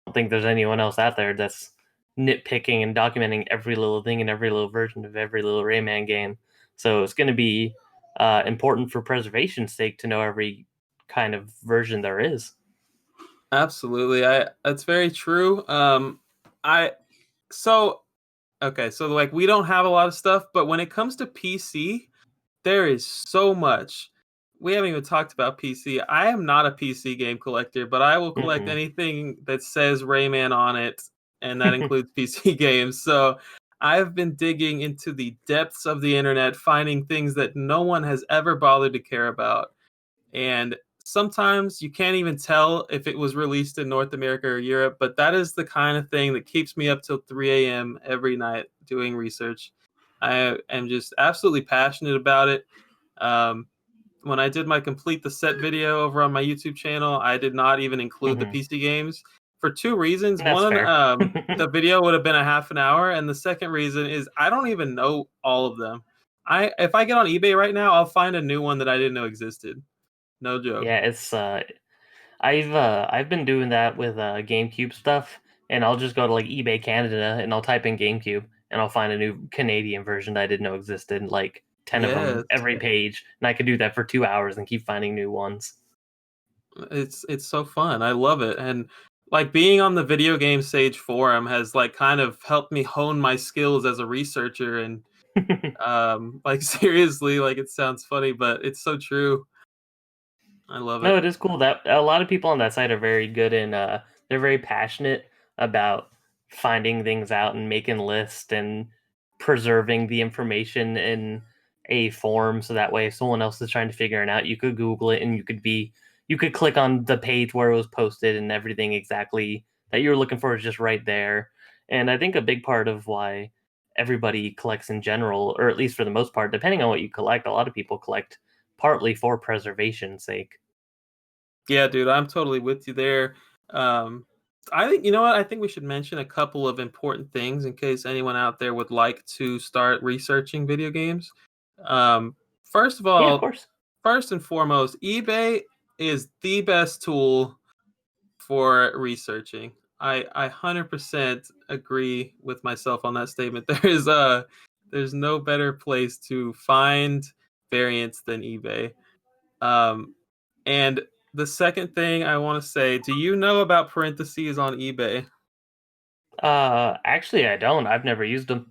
Speaker 1: don't think there's anyone else out there that's nitpicking and documenting every little thing in every little version of every little Rayman game. So it's gonna be important for preservation's sake to know every kind of version there is.
Speaker 2: Absolutely, I that's very true. I so okay, so like we don't have a lot of stuff, but when it comes to PC, there is so much. We haven't even talked about PC. I am not a PC game collector, but I will collect
Speaker 1: Hmm.
Speaker 2: anything that says Rayman on it, and that includes PC games. So I've been digging into the depths of the internet, finding things that no one has ever bothered to care about. And sometimes you can't even tell if it was released in North America or Europe, but that is the kind of thing that keeps me up till 3 a.m. every night doing research. I am just absolutely passionate about it. Um, when I did my complete the set video over on my YouTube channel, I did not even include the
Speaker 1: Hmm.
Speaker 2: PC games for two reasons.
Speaker 1: That's
Speaker 2: One,
Speaker 1: fair.
Speaker 2: the video would have been a half an hour, and the second reason is I don't even know all of them. I if I get on eBay right now, I'll find a new one that I didn't know existed. No joke.
Speaker 1: Yeah, it's I've been doing that with GameCube stuff, and I'll just go to like eBay Canada and I'll type in GameCube and I'll find a new Canadian version that I didn't know existed, like 10 of them
Speaker 2: Yes,
Speaker 1: every page, and I could do that for 2 hours and keep finding new ones.
Speaker 2: it's so fun. I love it, and like being on the video game sage forum has like kind of helped me hone my skills as a researcher. And like seriously, like it sounds funny, but it's so true. I love
Speaker 1: No,
Speaker 2: it.
Speaker 1: it is cool that a lot of people on that site are very good and they're very passionate about finding things out and making lists and preserving the information in a form so that way if someone else is trying to figure it out, you could Google it and you could click on the page where it was posted and everything exactly that you were looking for is just right there. And I think a big part of why everybody collects in general, or at least for the most part, depending on what you collect, a lot of people collect partly for preservation's sake.
Speaker 2: Yeah, dude, I'm totally with you there. Um, I think you know what? I think we should mention a couple of important things in case anyone out there would like to start researching video games. First of
Speaker 1: Yeah, of
Speaker 2: all,
Speaker 1: course.
Speaker 2: first and foremost, eBay is the best tool for researching. I 100% agree with myself on that statement. There's no better place to find variants than eBay. Um, and the second thing I want to say, do you know about parentheses on eBay?
Speaker 1: Actually, I don't. I've never used them.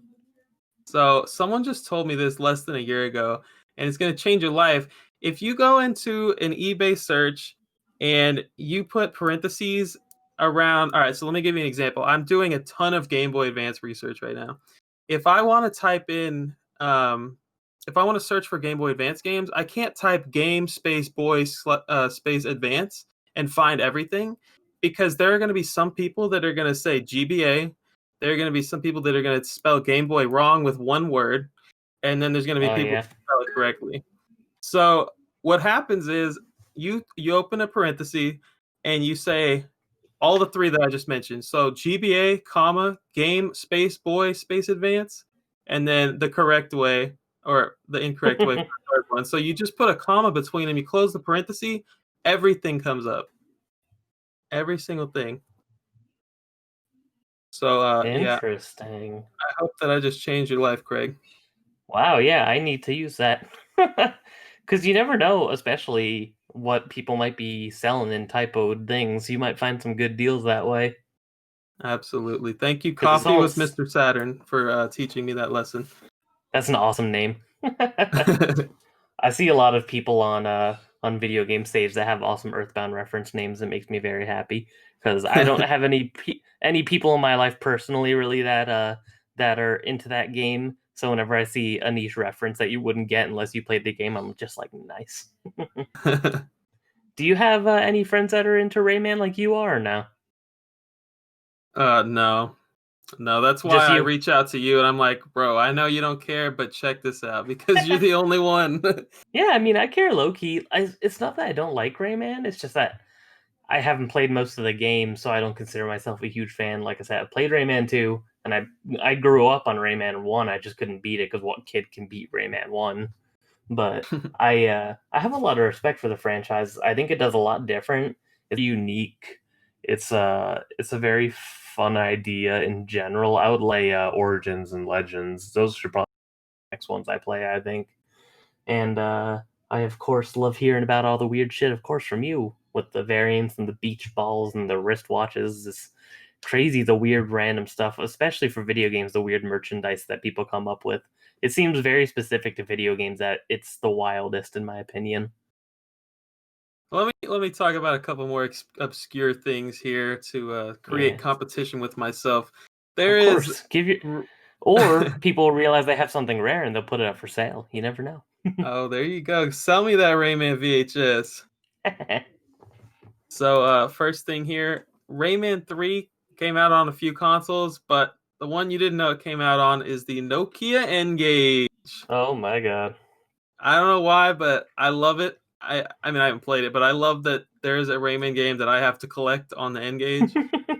Speaker 2: So someone just told me this less than a year ago, and it's going to change your life. If you go into an eBay search and you put parentheses around, all right, so let me give you an example. I'm doing a ton of Game Boy Advance research right now. If I want to type in, if I want to search for Game Boy Advance games, I can't type game space boy space advance and find everything because there are going to be some people that are going to say GBA. There are going to be some people that are going to spell Game Boy wrong with one word, and then there's going to be
Speaker 1: Oh
Speaker 2: people
Speaker 1: yeah.
Speaker 2: who spell it correctly. So what happens is you open a parenthesis and you say all the three that I just mentioned. So GBA, comma, game space boy space advance, and then the correct way or the incorrect way for the third one. So you just put a comma between them, you close the parenthesis, everything comes up. Every single thing. So yeah,
Speaker 1: Interesting.
Speaker 2: I hope that I just changed your life, Craig.
Speaker 1: Wow, yeah, I need to use that. Because you never know, especially what people might be selling in typoed things. You might find some good deals that way.
Speaker 2: Absolutely. Thank you,
Speaker 1: Because it's
Speaker 2: Coffee with
Speaker 1: almost
Speaker 2: Mr. Saturn, for teaching me that lesson.
Speaker 1: that's an awesome name. I see a lot of people on video game stage that have awesome Earthbound reference names. That makes me very happy because I don't have any people in my life personally really that are into that game. So whenever I see a niche reference that you wouldn't get unless you played the game, I'm just like nice. Do you have any friends that are into Rayman like you are now?
Speaker 2: No. No, that's why
Speaker 1: Just
Speaker 2: I
Speaker 1: you.
Speaker 2: reach out to you and I'm like, bro, I know you don't care, but check this out because you're the only one.
Speaker 1: Yeah, I mean, I care low key. It's not that I don't like Rayman. It's just that I haven't played most of the game, so I don't consider myself a huge fan. Like I said, I played Rayman 2, and I grew up on Rayman 1. I just couldn't beat it because what kid can beat Rayman 1? But I have a lot of respect for the franchise. I think it does a lot different. It's unique. It's a very fun idea in general. I would lay Origins and Legends. Those should probably be the next ones I play, I think. And I of course love hearing about all the weird shit, of course, from you with the variants and the beach balls and the wristwatches. It's crazy the weird random stuff, especially for video games, the weird merchandise that people come up with. It seems very specific to video games that it's the wildest, in my opinion.
Speaker 2: Let me talk about a couple more obscure things here to create
Speaker 1: Yeah,
Speaker 2: competition with myself.
Speaker 1: of
Speaker 2: There is
Speaker 1: course. Or people realize they have something rare and they'll put it up for sale. You never know.
Speaker 2: oh, there you go. Sell me that Rayman VHS. So, first thing here, Rayman 3 came out on a few consoles, but the one you didn't know it came out on is the Nokia N-Gage.
Speaker 1: Oh my god.
Speaker 2: I don't know why, but I love it. I mean, I haven't played it, but I love that there is a Rayman game that I have to collect on the N-Gage.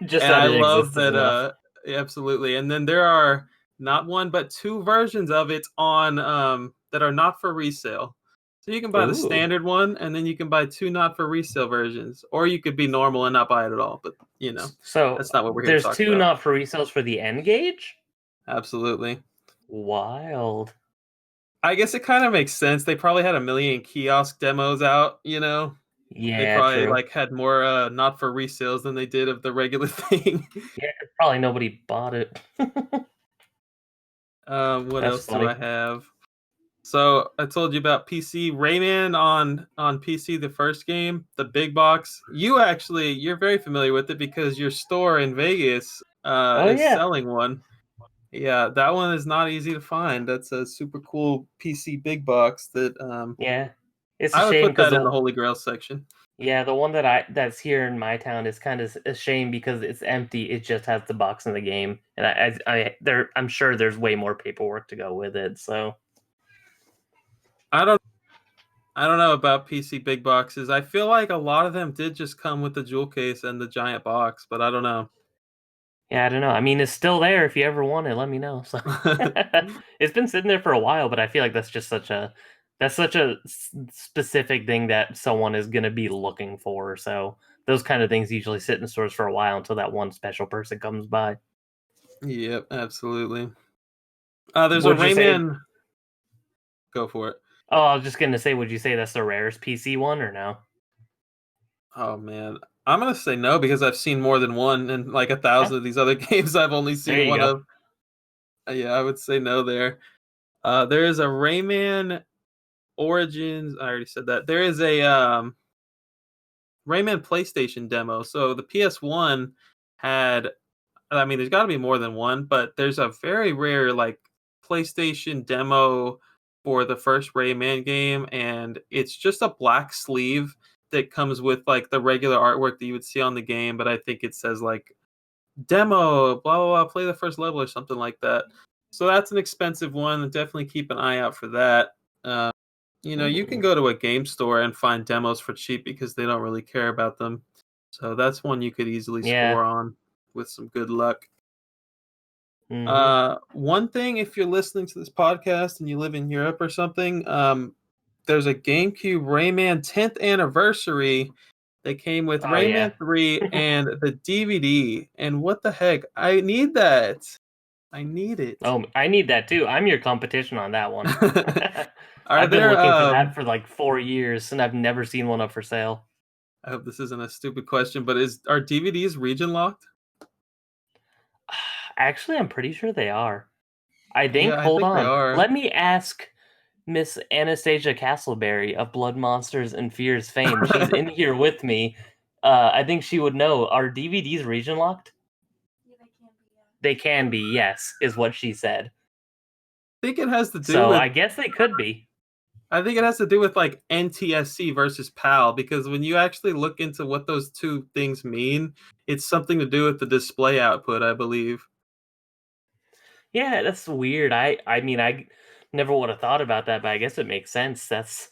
Speaker 1: Just
Speaker 2: And
Speaker 1: that
Speaker 2: I
Speaker 1: it
Speaker 2: love
Speaker 1: exists is
Speaker 2: that
Speaker 1: enough.
Speaker 2: absolutely. And then there are not one but two versions of it on that are not for resale. So you can buy the
Speaker 1: Ooh.
Speaker 2: standard one and then you can buy two not for resale versions, or you could be normal and not buy it at all, but
Speaker 1: So
Speaker 2: that's not what we're here to
Speaker 1: there's
Speaker 2: talk
Speaker 1: two
Speaker 2: about.
Speaker 1: not for resales for the N gauge?
Speaker 2: Absolutely.
Speaker 1: Wild.
Speaker 2: I guess it kind of makes sense. They probably had a million kiosk demos out, They
Speaker 1: Yeah,
Speaker 2: probably
Speaker 1: true.
Speaker 2: like had more not for resales than they did of the regular thing.
Speaker 1: Yeah, probably nobody bought it.
Speaker 2: What
Speaker 1: That's
Speaker 2: else do I
Speaker 1: funny.
Speaker 2: have? So I told you about PC Rayman on PC, the first game, the big box. You're very familiar with it because your store in Vegas
Speaker 1: Oh
Speaker 2: is
Speaker 1: yeah.
Speaker 2: selling one. Yeah, that one is not easy to find. That's a super cool PC big box that
Speaker 1: Yeah. It's a
Speaker 2: I would
Speaker 1: shame
Speaker 2: put
Speaker 1: because
Speaker 2: that in the Holy Grail section.
Speaker 1: the one that's here in my town is kind of a shame because it's empty. It just has the box in the game, and I'm sure there's way more paperwork to go with it. So
Speaker 2: I don't I don't know about PC big boxes. I feel like a lot of them did just come with the jewel case and the giant box, but I don't know.
Speaker 1: yeah, I don't know. I mean, it's still there. If you ever want it, let me know. So it's been sitting there for a while, but I feel like that's such a specific thing that someone is gonna be looking for. So those kind of things usually sit in stores for a while until that one special person comes by.
Speaker 2: Yep, absolutely. There's a
Speaker 1: Would you say?
Speaker 2: Rayman. Go for it.
Speaker 1: Oh, I was just gonna say, would you say that's the rarest PC one or no?
Speaker 2: Oh man, I'm gonna say no because I've seen more than one, and like a
Speaker 1: Eh,
Speaker 2: thousand of these other games, I've only
Speaker 1: there
Speaker 2: seen
Speaker 1: you
Speaker 2: one
Speaker 1: go.
Speaker 2: of. Yeah, I would say no there. There is a Rayman Origins. I already said that. There is a Rayman PlayStation demo. So the PS1 had. I mean, there's got to be more than one, but there's a very rare like PlayStation demo for the first Rayman game, and it's just a black sleeve that comes with like the regular artwork that you would see on the game, but I think it says like demo, blah blah blah, play the first level or something like that. So that's an expensive one. Definitely keep an eye out for that. Uh, you can
Speaker 1: Hmm.
Speaker 2: go to a game store and find demos for cheap because they don't really care about them. So that's one you could easily
Speaker 1: Yeah.
Speaker 2: score on with some good luck.
Speaker 1: Hmm.
Speaker 2: One thing, if you're listening to this podcast and you live in Europe or something, there's a GameCube Rayman 10th anniversary that came with
Speaker 1: Oh yeah.
Speaker 2: Rayman 3 and the DVD. And what the heck? I need that. I need it.
Speaker 1: Oh, I need that too. I'm your competition on that one.
Speaker 2: Are
Speaker 1: I've been
Speaker 2: there
Speaker 1: looking for that for like 4 years, and I've never seen one up for sale.
Speaker 2: I hope this isn't a stupid question, but is are DVDs region locked?
Speaker 1: Actually, I'm pretty sure they are. I
Speaker 2: Yeah,
Speaker 1: think.
Speaker 2: I
Speaker 1: Hold
Speaker 2: think they
Speaker 1: on.
Speaker 2: are.
Speaker 1: Let me ask Miss Anastasia Castleberry of Blood Monsters and Fears fame. She's in here with me. I think she would know. Are DVDs region locked? They can be, yes, is what she said.
Speaker 2: think it has to do
Speaker 1: So
Speaker 2: with
Speaker 1: I guess they could be.
Speaker 2: I think it has to do with like NTSC versus PAL because when you actually look into what those two things mean, it's something to do with the display output, I believe.
Speaker 1: Yeah, that's weird. I mean, I never would have thought about that, but I guess it makes sense. That's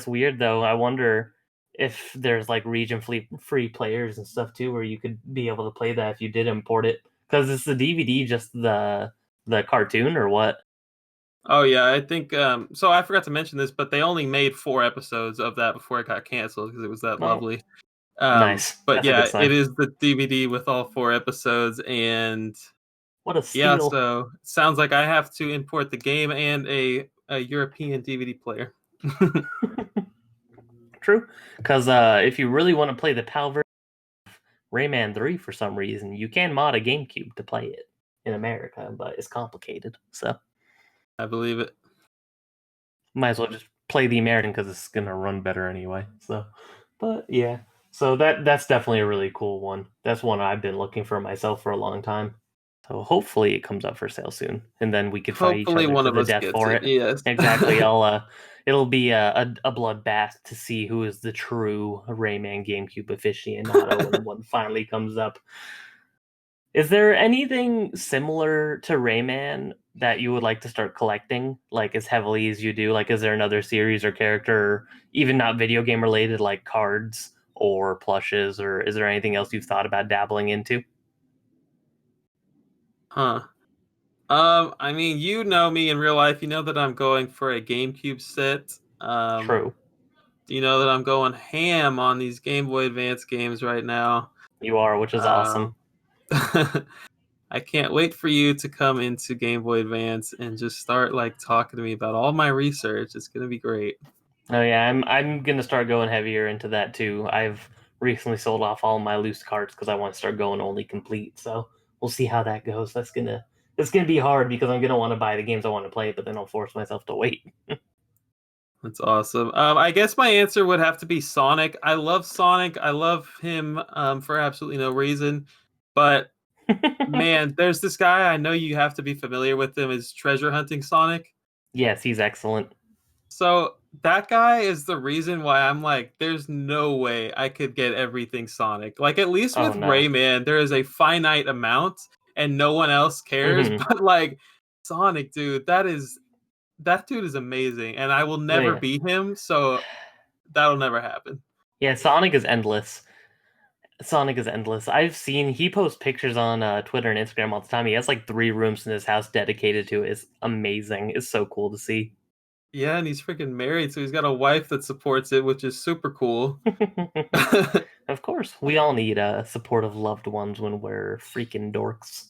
Speaker 1: weird though. I wonder if there's like region free players and stuff too, where you could be able to play that if you did import it. Because it's the DVD, just the cartoon, or what?
Speaker 2: Oh yeah, I think so I forgot to mention this, but they only made 4 episodes of that before it got canceled because it was that
Speaker 1: Oh,
Speaker 2: lovely.
Speaker 1: nice.
Speaker 2: But
Speaker 1: That's a good
Speaker 2: yeah, it
Speaker 1: sign.
Speaker 2: is the DVD with all 4 episodes, and
Speaker 1: What a
Speaker 2: yeah,
Speaker 1: steal.
Speaker 2: so it sounds like I have to import the game and a European DVD player.
Speaker 1: True. Because if you really want to play the PAL version of Rayman 3 for some reason, you can mod a GameCube to play it in America, but it's complicated. So
Speaker 2: I believe it.
Speaker 1: might as well just play the American because it's gonna run better anyway. So, but yeah, so that's definitely a really cool one. That's one I've been looking for myself for a long time. So hopefully it comes up for sale soon, and then we could fight each
Speaker 2: Hopefully
Speaker 1: other
Speaker 2: one
Speaker 1: to
Speaker 2: of
Speaker 1: the
Speaker 2: us
Speaker 1: death
Speaker 2: gets
Speaker 1: for
Speaker 2: it.
Speaker 1: it.
Speaker 2: Yes.
Speaker 1: Exactly. It'll be a bloodbath to see who is the true Rayman GameCube aficionado when one finally comes up. Is there anything similar to Rayman that you would like to start collecting, like as heavily as you do? Like, is there another series or character, even not video game related, like cards or plushes, or is there anything else you've thought about dabbling into?
Speaker 2: Huh. I mean, you know me in real life. You know that I'm going for a GameCube set.
Speaker 1: True,
Speaker 2: You know that I'm going ham on these Game Boy Advance games right now.
Speaker 1: you are, which is awesome.
Speaker 2: Um, I can't wait for you to come into Game Boy Advance and just start like talking to me about all my research. It's gonna be great.
Speaker 1: Oh yeah, I'm gonna start going heavier into that too. I've recently sold off all my loose cards because I want to start going only complete. So we'll see how that goes. It's gonna be hard because I'm gonna want to buy the games I want to play, but then I'll force myself to wait.
Speaker 2: That's awesome. I guess my answer would have to be Sonic. I love Sonic. I love him for absolutely no reason. But man, there's this guy I know you have to be familiar with him is Treasure Hunting Sonic.
Speaker 1: Yes, he's excellent.
Speaker 2: So that guy is the reason why I'm like, there's no way I could get everything Sonic. Like at least
Speaker 1: Oh
Speaker 2: with
Speaker 1: no.
Speaker 2: Rayman, there is a finite amount and no one else cares.
Speaker 1: Hmm.
Speaker 2: But like Sonic, dude, that dude is amazing, and I will
Speaker 1: Oh
Speaker 2: never
Speaker 1: yeah.
Speaker 2: beat him, so that'll never happen.
Speaker 1: Yeah, Sonic is endless. Sonic is endless. I've seen he posts pictures on Twitter and Instagram all the time. He has like 3 rooms in his house dedicated to it. It's amazing. It's so cool to see.
Speaker 2: Yeah, and he's freaking married, so he's got a wife that supports it, which is super cool.
Speaker 1: Of course, we all need supportive loved ones when we're freaking dorks.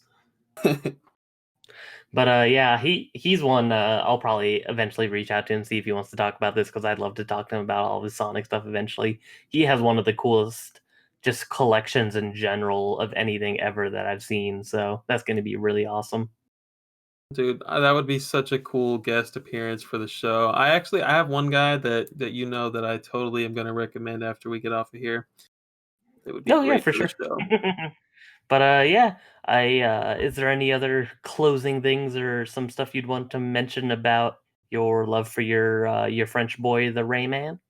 Speaker 1: But yeah, he's one. I'll probably eventually reach out to him, see if he wants to talk about this, because I'd love to talk to him about all of his Sonic stuff eventually. He has one of the coolest just collections in general of anything ever that I've seen, so that's going to be really awesome.
Speaker 2: Dude, that would be such a cool guest appearance for the show. I have one guy that you know that I totally am going to recommend after we get off of here. It would be
Speaker 1: Oh yeah,
Speaker 2: great
Speaker 1: for
Speaker 2: for the
Speaker 1: sure.
Speaker 2: show.
Speaker 1: But yeah, I is there any other closing things or some stuff you'd want to mention about your love for your French boy, the Rayman?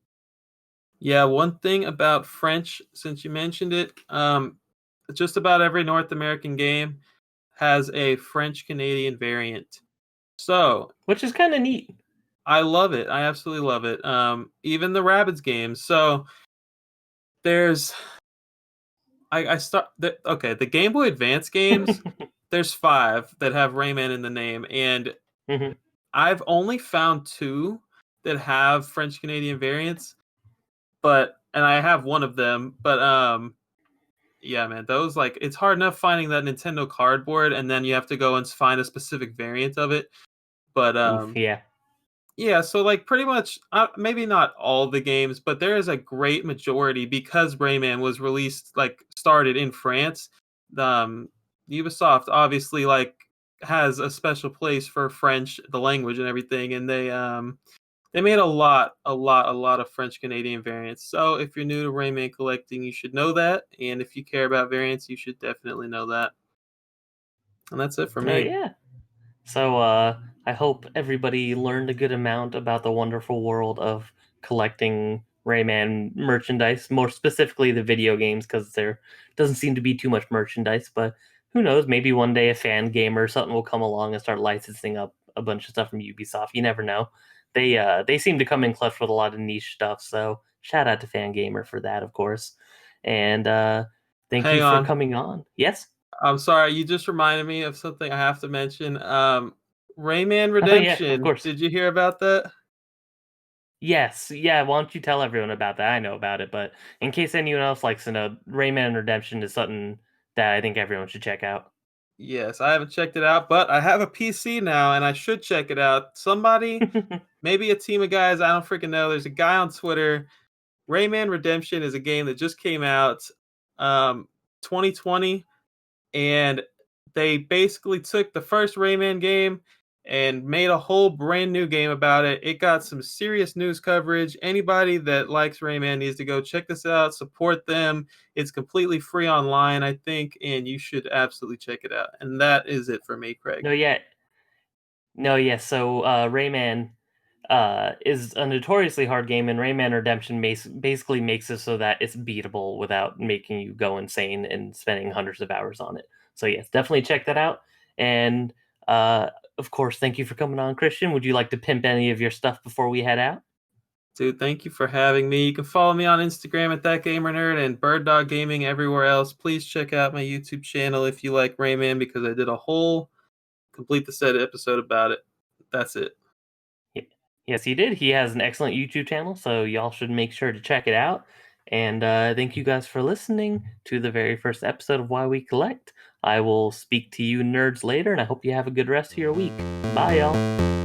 Speaker 2: Yeah, one thing about French, since you mentioned it, just about every North American game has a French Canadian variant. So
Speaker 1: Which is kind of neat.
Speaker 2: I love it. I absolutely love it. Even the Rabbids games. So there's I start okay, the Game Boy Advance games, there's 5 that have Rayman in the name, and
Speaker 1: Hmm.
Speaker 2: I've only found 2 that have French Canadian variants, but and I have one of them, but yeah, man, those like it's hard enough finding that Nintendo cardboard and then you have to go and find a specific variant of it. But
Speaker 1: Oof, yeah.
Speaker 2: yeah, so like pretty much, maybe not all the games, but there is a great majority because Rayman was released like started in France. Um, Ubisoft obviously like has a special place for French, the language and everything, and they made a lot of French Canadian variants. So if you're new to Rayman collecting, you should know that, and if you care about variants, you should definitely know that. And that's it for
Speaker 1: Oh
Speaker 2: me.
Speaker 1: yeah. So I hope everybody learned a good amount about the wonderful world of collecting Rayman merchandise, more specifically the video games, because there doesn't seem to be too much merchandise. But who knows? Maybe one day a fan gamer or something will come along and start licensing up a bunch of stuff from Ubisoft. You never know. They seem to come in clutch with a lot of niche stuff. So shout out to fan gamer for that, of course. And thank you
Speaker 2: Hang
Speaker 1: for
Speaker 2: on.
Speaker 1: coming on. Yes.
Speaker 2: I'm sorry, you just reminded me of something I have to mention. Rayman
Speaker 1: Oh yeah, of
Speaker 2: Redemption.
Speaker 1: course.
Speaker 2: Did you hear about that?
Speaker 1: Yes, yeah. Why don't you tell everyone about that? I know about it, but in case anyone else likes to know, Rayman Redemption is something that I think everyone should check out.
Speaker 2: Yes, I haven't checked it out, but I have a PC now and I should check it out. Somebody, maybe a team of guys, I don't freaking know. There's a guy on Twitter. Rayman Redemption is a game that just came out 2020, and they basically took the first Rayman game and made a whole brand new game about it. It got some serious news coverage. Anybody that likes Rayman needs to go check this out, support them. It's completely free online, I think, and you should absolutely check it out. And that is it for me, Craig.
Speaker 1: No, yeah, no, yes. So Rayman is a notoriously hard game, and Rayman Redemption basically makes it so that it's beatable without making you go insane and spending hundreds of hours on it. So yes, definitely check that out. And uh, of course, thank you for coming on, Christian. Would you like to pimp any of your stuff before we head out?
Speaker 2: Dude, thank you for having me. You can follow me on Instagram at ThatGamerNerd and Bird Dog Gaming everywhere else. Please check out my YouTube channel if you like Rayman because I did a whole complete the set episode about it. That's it.
Speaker 1: Y- Yes, he did. He has an excellent YouTube channel, so y'all should make sure to check it out. And thank you guys for listening to the very first episode of Why We Collect. I will speak to you nerds later, and I hope you have a good rest of your week. Bye, y'all.